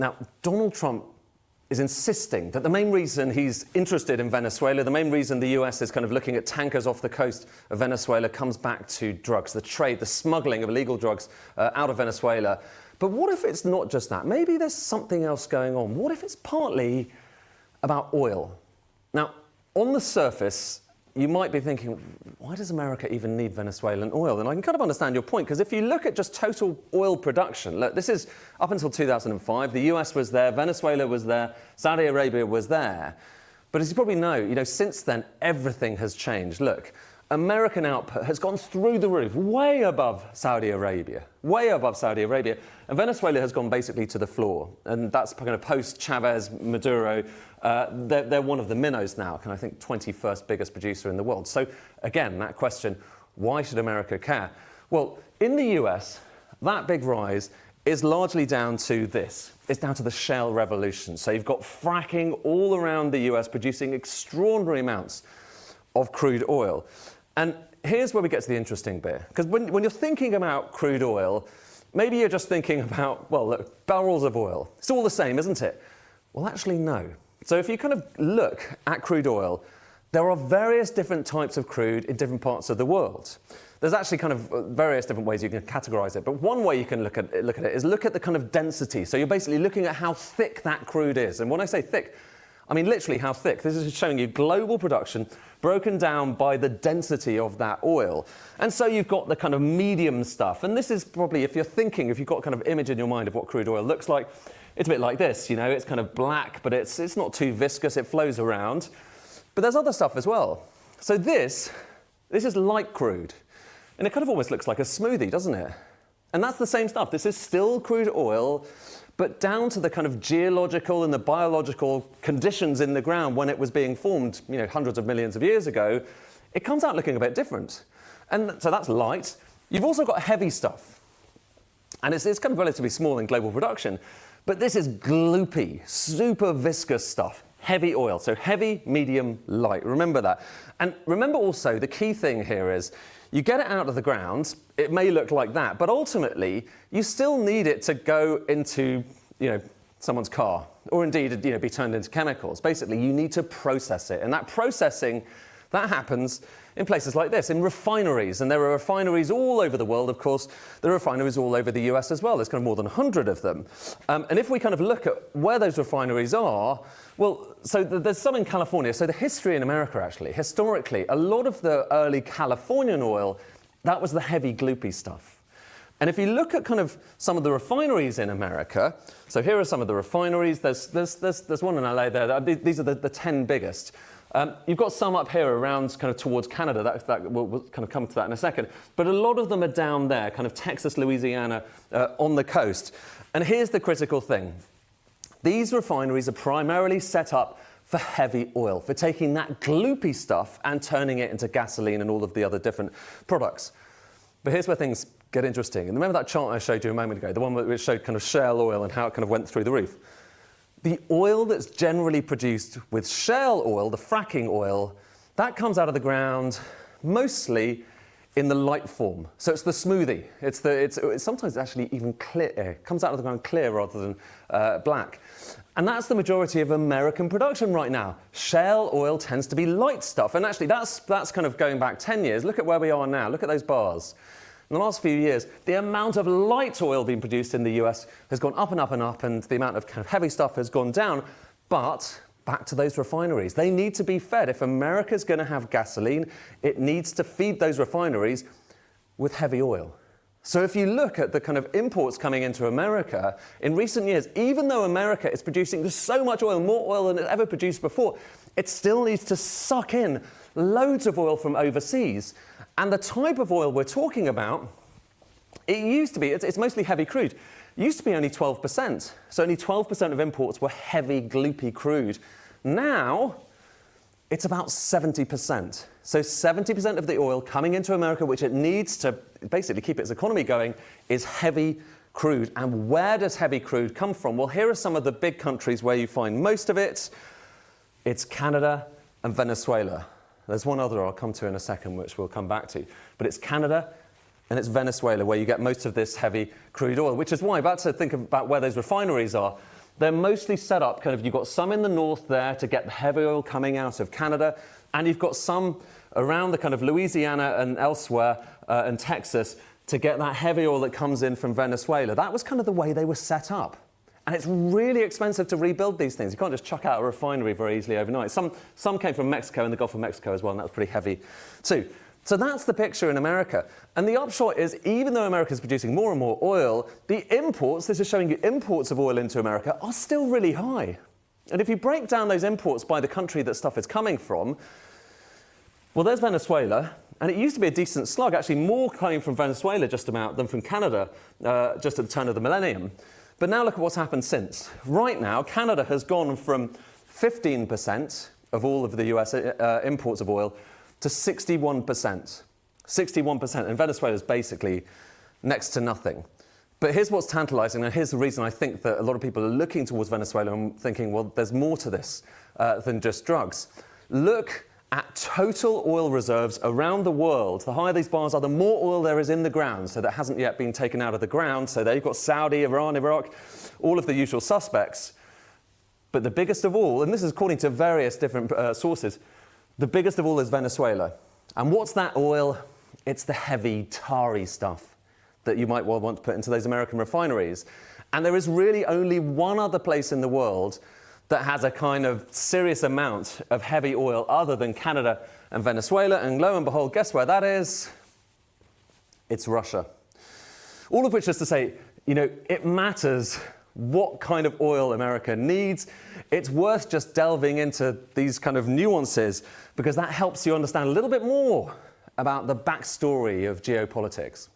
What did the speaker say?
Now, Donald Trump is insisting that the main reason he's interested in Venezuela, the main reason the US is kind of looking at tankers off the coast of Venezuela comes back to drugs, the trade, the smuggling of illegal drugs out of Venezuela. But what if it's not just that? Maybe there's something else going on. What if it's partly about oil? Now, on the surface, you might be thinking, why does America even need Venezuelan oil? And I can kind of understand your point, because if you look at just total oil production, look, this is up until 2005, the US was there, Venezuela was there, Saudi Arabia was there. But as you probably know, since then, everything has changed. Look, American output has gone through the roof, way above Saudi Arabia, and Venezuela has gone basically to the floor. And that's kind of post-Chavez, Maduro. They're one of the minnows now, and I think 21st biggest producer in the world. So again, that question, why should America care? Well, in the US, that big rise is largely down to this. It's down to the shale revolution. So you've got fracking all around the US producing extraordinary amounts of crude oil. And here's where we get to the interesting bit. Because when you're thinking about crude oil, maybe you're just thinking about, well, look, barrels of oil. It's all the same, isn't it? Well, actually, no. So if you kind of look at crude oil, there are various different types of crude in different parts of the world. There's actually kind of various different ways you can categorize it. But one way you can look at it is look at the kind of density. So you're basically looking at how thick that crude is. And when I say thick, I mean literally how thick. This is showing you global production broken down by the density of that oil. And so you've got the kind of medium stuff. And this is probably, if you've got kind of image in your mind of what crude oil looks like, it's a bit like this, it's kind of black, but it's not too viscous, it flows around. But there's other stuff as well. So this is light crude. And it kind of almost looks like a smoothie, doesn't it? And that's the same stuff. This is still crude oil, but down to the kind of geological and the biological conditions in the ground when it was being formed, hundreds of millions of years ago, it comes out looking a bit different. And so that's light. You've also got heavy stuff. And it's kind of relatively small in global production. But this is gloopy, super viscous stuff. Heavy oil. So heavy, medium, light. Remember that. And remember also, the key thing here is, you get it out of the ground, it may look like that, but ultimately, you still need it to go into, someone's car, or indeed, be turned into chemicals. Basically, you need to process it, and that processing, that happens in places like this, in refineries, and there are refineries all over the world, of course. There are refineries all over the US as well. There's kind of more than 100 of them. And if we kind of look at where those refineries are, well, so there's some in California. So the history in America, actually, historically, a lot of the early Californian oil, that was the heavy, gloopy stuff. And if you look at kind of some of the refineries in America, so here are some of the refineries. There's one in LA there. These are the 10 biggest. You've got some up here around kind of towards Canada. We'll kind of come to that in a second. But a lot of them are down there, kind of Texas, Louisiana, on the coast. And here's the critical thing. These refineries are primarily set up for heavy oil, for taking that gloopy stuff and turning it into gasoline and all of the other different products. But here's where things get interesting. And remember that chart I showed you a moment ago, the one which showed kind of shale oil and how it kind of went through the roof? The oil that's generally produced with shale oil, the fracking oil, that comes out of the ground mostly in the light form. So it's the smoothie. It's sometimes actually even clear. It comes out of the ground clear rather than black. And that's the majority of American production right now. Shale oil tends to be light stuff. And actually, that's kind of going back 10 years. Look at where we are now. Look at those bars. In the last few years, the amount of light oil being produced in the US has gone up and up and up, and the amount of kind of heavy stuff has gone down. But back to those refineries. They need to be fed. If America's going to have gasoline, it needs to feed those refineries with heavy oil. So if you look at the kind of imports coming into America, in recent years, even though America is producing so much oil, more oil than it ever produced before, it still needs to suck in loads of oil from overseas. And the type of oil we're talking about, it used to be, it's mostly heavy crude. It used to be only 12%. So only 12% of imports were heavy, gloopy crude. Now, it's about 70%. So 70% of the oil coming into America, which it needs to basically keep its economy going, is heavy crude. And where does heavy crude come from? Well, here are some of the big countries where you find most of it. It's Canada and Venezuela. There's one other I'll come to in a second, which we'll come back to. But it's Canada and it's Venezuela where you get most of this heavy crude oil, which is why, back to think about where those refineries are, they're mostly set up kind of, you've got some in the north there to get the heavy oil coming out of Canada, and you've got some around the kind of Louisiana and elsewhere and Texas to get that heavy oil that comes in from Venezuela. That was kind of the way they were set up. And it's really expensive to rebuild these things. You can't just chuck out a refinery very easily overnight. Some came from Mexico and the Gulf of Mexico as well, and that was pretty heavy too. So that's the picture in America. And the upshot is, even though America is producing more and more oil, the imports, this is showing you imports of oil into America, are still really high. And if you break down those imports by the country that stuff is coming from, well, there's Venezuela. And it used to be a decent slug, actually more coming from Venezuela just about than from Canada, just at the turn of the millennium. But now look at what's happened since. Right now, Canada has gone from 15% of all of the US imports of oil to 61%. 61%. And Venezuela is basically next to nothing. But here's what's tantalizing, and here's the reason I think that a lot of people are looking towards Venezuela and thinking, well, there's more to this than just drugs. Look at total oil reserves around the world. The higher these bars are, the more oil there is in the ground, so that hasn't yet been taken out of the ground. So there you've got Saudi, Iran, Iraq, all of the usual suspects. But the biggest of all, and this is according to various different sources, the biggest of all is Venezuela. And what's that oil? It's the heavy, tarry stuff that you might well want to put into those American refineries. And there is really only one other place in the world that has a kind of serious amount of heavy oil other than Canada and Venezuela. And lo and behold, guess where that is? It's Russia. All of which is to say, you know, it matters what kind of oil America needs. It's worth just delving into these kind of nuances because that helps you understand a little bit more about the backstory of geopolitics.